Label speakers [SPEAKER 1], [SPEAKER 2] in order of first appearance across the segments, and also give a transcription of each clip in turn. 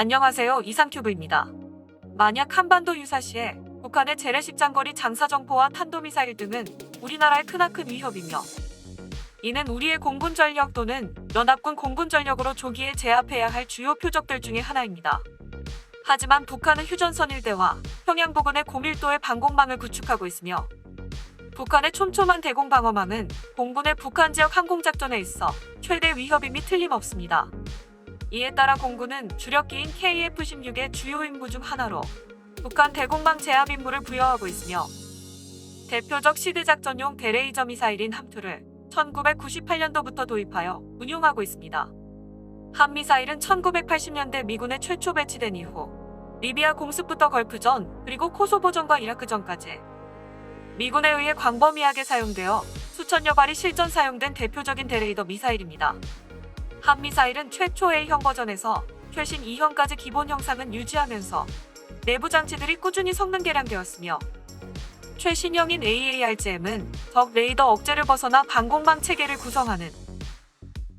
[SPEAKER 1] 안녕하세요. 이상큐브입니다. 만약 한반도 유사시에 북한의 재래식 장거리 장사정포와 탄도미사일 등은 우리나라의 크나큰 위협이며 이는 우리의 공군전력 또는 연합군 공군전력으로 조기에 제압해야 할 주요 표적들 중의 하나입니다. 하지만 북한은 휴전선 일대와 평양 부근의 고밀도의 방공망을 구축하고 있으며 북한의 촘촘한 대공방어망은 공군의 북한 지역 항공작전에 있어 최대 위협임이 틀림없습니다. 이에 따라 공군은 주력기인 KF-16의 주요 임무 중 하나로 북한 대공망 제압 임무를 부여하고 있으며 대표적 시드 작전용 대레이저 미사일인 함투를 1998년도부터 도입하여 운용하고 있습니다. 함미사일은 1980년대 미군에 최초 배치된 이후 리비아 공습부터 걸프전 그리고 코소보전과 이라크전까지 미군에 의해 광범위하게 사용되어 수천여 발이 실전 사용된 대표적인 대레이더 미사일입니다. 함미사일은 최초 A형 버전에서 최신 2형까지 기본 형상은 유지하면서 내부 장치들이 꾸준히 성능 개량되었으며 최신형인 AARGM은 적 레이더 억제를 벗어나 방공망 체계를 구성하는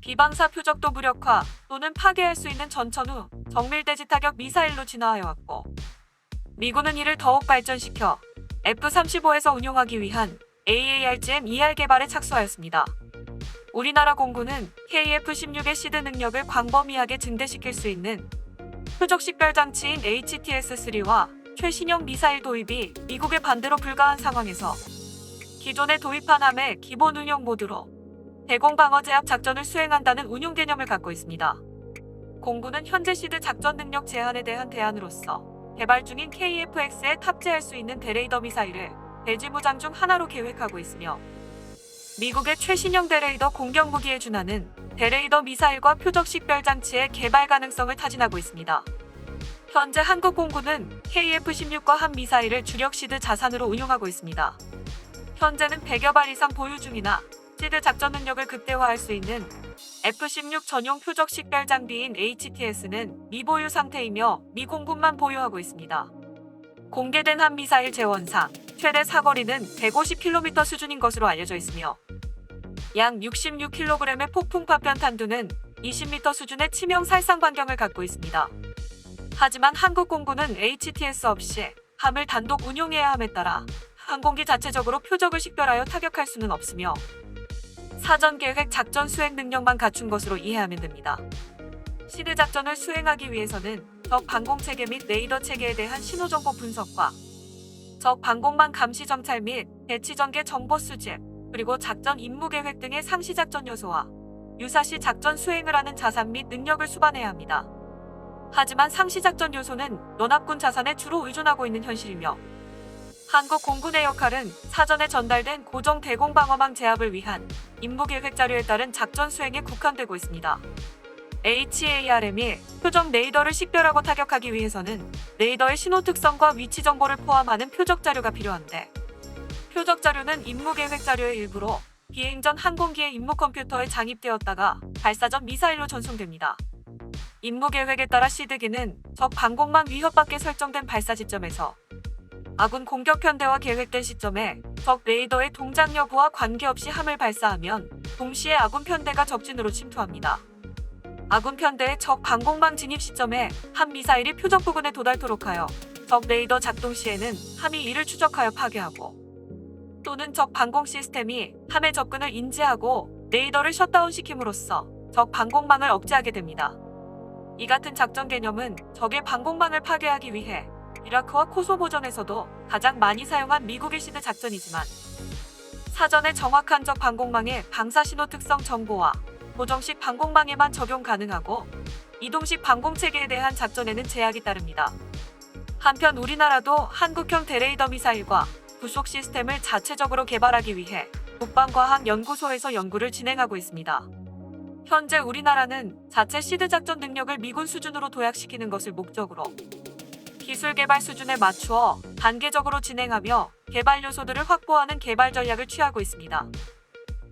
[SPEAKER 1] 비방사 표적도 무력화 또는 파괴할 수 있는 전천후 정밀대지 타격 미사일로 진화하여왔고 미군은 이를 더욱 발전시켜 F-35에서 운용하기 위한 AARGM-2R 개발에 착수하였습니다. 우리나라 공군은 KF-16의 시드 능력을 광범위하게 증대시킬 수 있는 표적 식별 장치인 HTS-3와 최신형 미사일 도입이 미국의 반대로 불가한 상황에서 기존에 도입한 함의 기본 운용 모드로 대공방어 제압 작전을 수행한다는 운용 개념을 갖고 있습니다. 공군은 현재 시드 작전 능력 제한에 대한 대안으로서 개발 중인 KF-X에 탑재할 수 있는 대레이더 미사일을 대지무장 중 하나로 계획하고 있으며 미국의 최신형 대레이더 공격 무기에 준하는 대레이더 미사일과 표적 식별 장치의 개발 가능성을 타진하고 있습니다. 현재 한국 공군은 KF-16과 함 미사일을 주력 시드 자산으로 운용하고 있습니다. 현재는 100여 발 이상 보유 중이나 시드 작전 능력을 극대화할 수 있는 F-16 전용 표적 식별 장비인 HTS는 미보유 상태이며 미 공군만 보유하고 있습니다. 공개된 함 미사일 재원상 최대 사거리는 150km 수준인 것으로 알려져 있으며 약 66kg의 폭풍 파편 탄두는 20m 수준의 치명 살상 반경을 갖고 있습니다. 하지만 한국 공군은 HTS 없이 함을 단독 운용해야 함에 따라 항공기 자체적으로 표적을 식별하여 타격할 수는 없으며 사전 계획 작전 수행 능력만 갖춘 것으로 이해하면 됩니다. 시드 작전을 수행하기 위해서는 적 방공 체계 및 레이더 체계에 대한 신호 정보 분석과 적 방공망 감시 정찰 및 대치 전개 정보 수집, 그리고 작전 임무 계획 등의 상시 작전 요소와 유사시 작전 수행을 하는 자산 및 능력을 수반해야 합니다. 하지만 상시 작전 요소는 연합군 자산에 주로 의존하고 있는 현실이며 한국 공군의 역할은 사전에 전달된 고정 대공방어망 제압을 위한 임무 계획 자료에 따른 작전 수행에 국한되고 있습니다. HARM이 표적 레이더를 식별하고 타격하기 위해서는 레이더의 신호 특성과 위치 정보를 포함하는 표적 자료가 필요한데 표적 자료는 임무 계획 자료의 일부로 비행 전 항공기의 임무 컴퓨터에 장입되었다가 발사 전 미사일로 전송됩니다. 임무 계획에 따라 시드기는 적 방공망 위협 밖에 설정된 발사 지점에서 아군 공격 편대와 계획된 시점에 적 레이더의 동작 여부와 관계없이 함을 발사하면 동시에 아군 편대가 적진으로 침투합니다. 아군 편대의 적 방공망 진입 시점에 함 미사일이 표적 부근에 도달토록 하여 적 레이더 작동 시에는 함이 이를 추적하여 파괴하고 또는 적 방공 시스템이 함의 접근을 인지하고 레이더를 셧다운시킴으로써 적 방공망을 억제하게 됩니다. 이 같은 작전 개념은 적의 방공망을 파괴하기 위해 이라크와 코소보전에서도 가장 많이 사용한 미국의 시드 작전이지만 사전에 정확한 적 방공망의 방사신호 특성 정보와 고정식 방공망에만 적용 가능하고 이동식 방공체계에 대한 작전에는 제약이 따릅니다. 한편 우리나라도 한국형 대레이더 미사일과 부속 시스템을 자체적으로 개발하기 위해 국방과학연구소에서 연구를 진행하고 있습니다. 현재 우리나라는 자체 시드 작전 능력을 미군 수준으로 도약시키는 것을 목적으로 기술 개발 수준에 맞추어 단계적으로 진행하며 개발 요소들을 확보하는 개발 전략을 취하고 있습니다.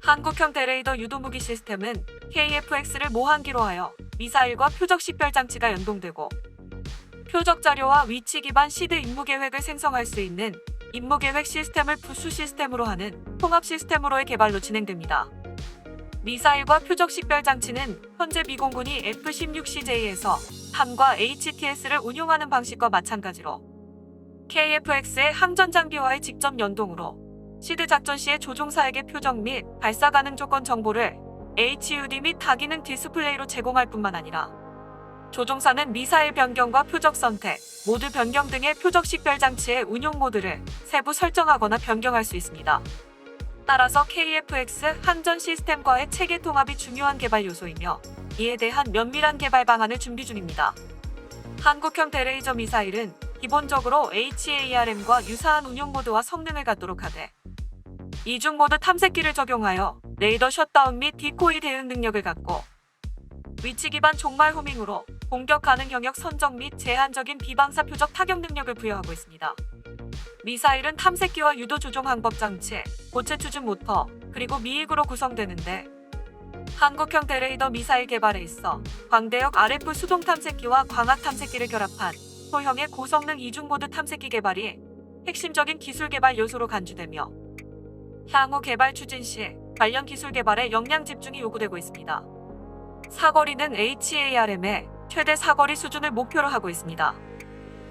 [SPEAKER 1] 한국형 대레이더 유도무기 시스템은 KF-X를 모항기로 하여 미사일과 표적 식별 장치가 연동되고 표적 자료와 위치 기반 시드 임무 계획을 생성할 수 있는 임무 계획 시스템을 부수 시스템으로 하는 통합 시스템으로의 개발로 진행됩니다. 미사일과 표적 식별 장치는 현재 미 공군이 F-16CJ에서 함과 HTS를 운용하는 방식과 마찬가지로 KF-X의 항전 장비와의 직접 연동으로 시드 작전 시의 조종사에게 표적 및 발사 가능 조건 정보를 HUD 및 다기능 디스플레이로 제공할 뿐만 아니라 조종사는 미사일 변경과 표적 선택, 모드 변경 등의 표적 식별 장치의 운용 모드를 세부 설정하거나 변경할 수 있습니다. 따라서 KF-X 항전 시스템과의 체계 통합이 중요한 개발 요소이며 이에 대한 면밀한 개발 방안을 준비 중입니다. 한국형 대레이저 미사일은 기본적으로 HARM과 유사한 운용 모드와 성능을 갖도록 하되 이중 모드 탐색기를 적용하여 레이더 셧다운 및 디코이 대응 능력을 갖고 위치 기반 종말 호밍으로 공격 가능 영역 선정 및 제한적인 비방사 표적 타격 능력을 부여하고 있습니다. 미사일은 탐색기와 유도 조종 항법 장치, 고체 추진 모터, 그리고 미익으로 구성되는데 한국형 대레이더 미사일 개발에 있어 광대역 RF 수동 탐색기와 광학 탐색기를 결합한 소형의 고성능 이중모드 탐색기 개발이 핵심적인 기술 개발 요소로 간주되며 향후 개발 추진 시 관련 기술 개발에 역량 집중이 요구되고 있습니다. 사거리는 HARM의 최대 사거리 수준을 목표로 하고 있습니다.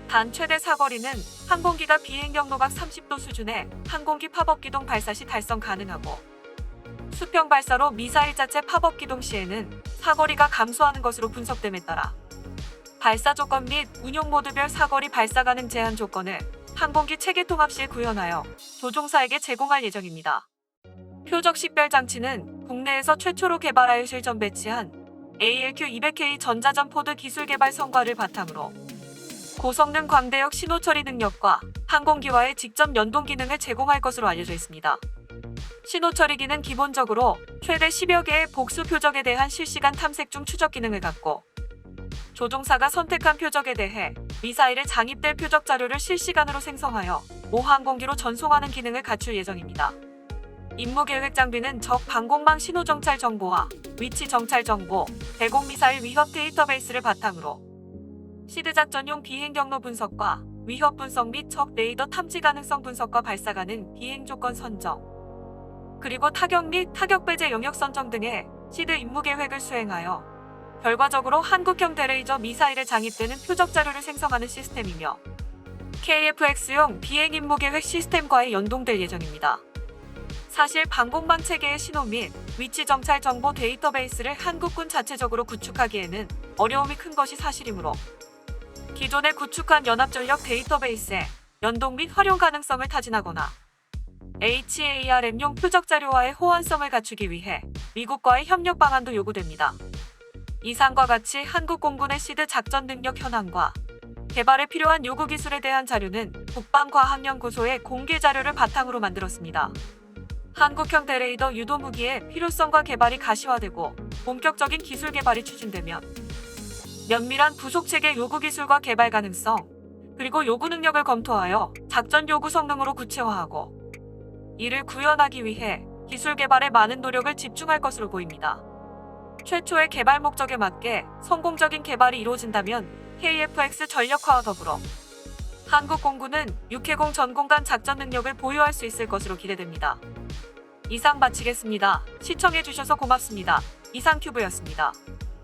[SPEAKER 1] 단 최대 사거리는 항공기가 비행 경로각 30도 수준의 항공기 팝업 기동 발사 시 달성 가능하고 수평 발사로 미사일 자체 팝업 기동 시에는 사거리가 감소하는 것으로 분석됨에 따라 발사 조건 및 운용 모드별 사거리 발사 가능 제한 조건을 항공기 체계 통합 시에 구현하여 조종사에게 제공할 예정입니다. 표적 식별 장치는 국내에서 최초로 개발하여 실전 배치한 ALQ200K 전자전 포드 기술 개발 성과를 바탕으로 고성능 광대역 신호 처리 능력과 항공기와의 직접 연동 기능을 제공할 것으로 알려져 있습니다. 신호 처리기는 기본적으로 최대 10여 개의 복수 표적에 대한 실시간 탐색 중 추적 기능을 갖고 조종사가 선택한 표적에 대해 미사일에 장입될 표적 자료를 실시간으로 생성하여 모 항공기로 전송하는 기능을 갖출 예정입니다. 임무 계획 장비는 적 방공망 신호 정찰 정보와 위치 정찰 정보, 대공 미사일 위협 데이터베이스를 바탕으로 시드 작전용 비행 경로 분석과 위협 분석 및 적 레이더 탐지 가능성 분석과 발사 가능 비행 조건 선정, 그리고 타격 및 타격 배제 영역 선정 등의 시드 임무 계획을 수행하여 결과적으로 한국형 대레이저 미사일에 장입되는 표적 자료를 생성하는 시스템이며 KF-X용 비행 임무 계획 시스템과의 연동될 예정입니다. 사실 방공망 체계의 신호 및 위치 정찰 정보 데이터베이스를 한국군 자체적으로 구축하기에는 어려움이 큰 것이 사실이므로 기존에 구축한 연합전력 데이터베이스의 연동 및 활용 가능성을 타진하거나 HARM용 표적 자료와의 호환성을 갖추기 위해 미국과의 협력 방안도 요구됩니다. 이상과 같이 한국 공군의 시드 작전 능력 현황과 개발에 필요한 요구 기술에 대한 자료는 국방과학연구소의 공개 자료를 바탕으로 만들었습니다. 한국형 대레이더 유도 무기의 필요성과 개발이 가시화되고 본격적인 기술 개발이 추진되면 면밀한 부속 체계 요구 기술과 개발 가능성, 그리고 요구 능력을 검토하여 작전 요구 성능으로 구체화하고 이를 구현하기 위해 기술 개발에 많은 노력을 집중할 것으로 보입니다. 최초의 개발 목적에 맞게 성공적인 개발이 이루어진다면 KF-X 전력화와 더불어 한국 공군은 육해공 전공간 작전 능력을 보유할 수 있을 것으로 기대됩니다. 이상 마치겠습니다. 시청해주셔서 고맙습니다. 이상큐브였습니다.